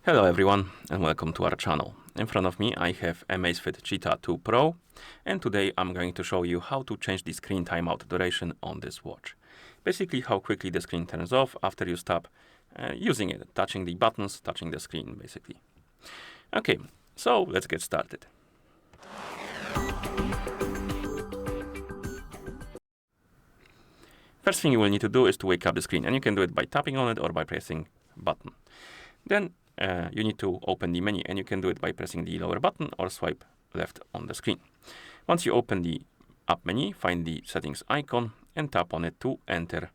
Hello everyone and welcome to our channel. In front of me I have AMAZFIT Cheetah 2 Pro, and today I'm going to show you how to change the screen timeout duration on this watch. Basically how quickly the screen turns off after you stop using it, touching the buttons, touching the screen basically. Okay, so let's get started. First thing you will need to do is to wake up the screen, and you can do it by tapping on it or by pressing button. Then you need to open the menu, and you can do it by pressing the lower button or swipe left on the screen. Once you open the app menu, find the settings icon and tap on it to enter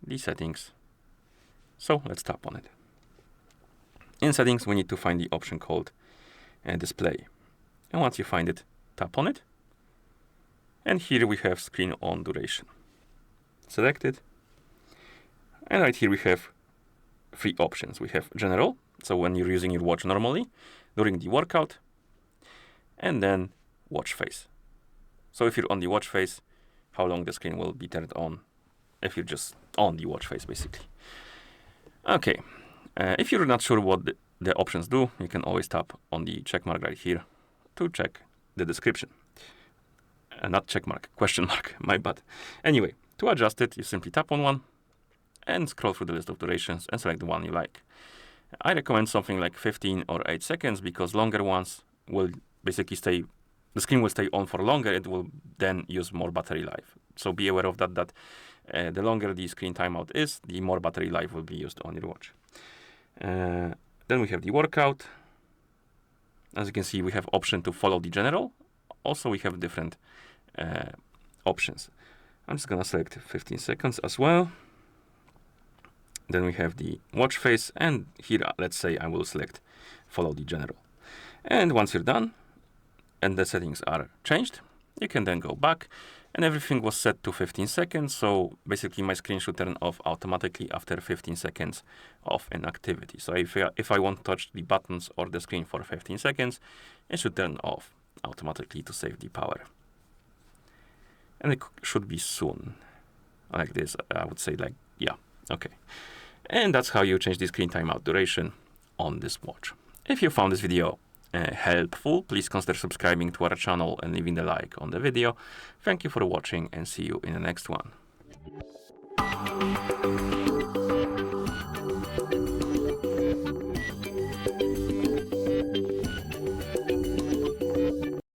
the settings. So let's tap on it. In settings, we need to find the option called display. And once you find it, tap on it. And here we have screen on duration. Select it. And right here we have three options. We have general, so when you're using your watch normally, during the workout, and then watch face. So if you're on the watch face, how long the screen will be turned on if you're just on the watch face basically. Okay, if you're not sure what the options do, you can always tap on the check mark right here to check the description. Not check mark, question mark, my bad. Anyway, to adjust it, you simply tap on one and scroll through the list of durations and select the one you like. I recommend something like 15 or 8 seconds because longer ones will basically the screen will stay on for longer. It will then use more battery life. So be aware of that, the longer the screen timeout is, the more battery life will be used on your watch. Then we have the workout. As you can see, we have option to follow the general. Also, we have different options. I'm just gonna select 15 seconds as well. Then we have the watch face, and here, let's say I will select follow the general. And once you're done, and the settings are changed, you can then go back, and everything was set to 15 seconds. So basically my screen should turn off automatically after 15 seconds of inactivity. So if I won't touch the buttons or the screen for 15 seconds, it should turn off automatically to save the power. And it should be soon, like this. I would say okay. And that's how you change the screen timeout duration on this watch. If you found this video helpful, please consider subscribing to our channel and leaving a like on the video. Thank you for watching and see you in the next one.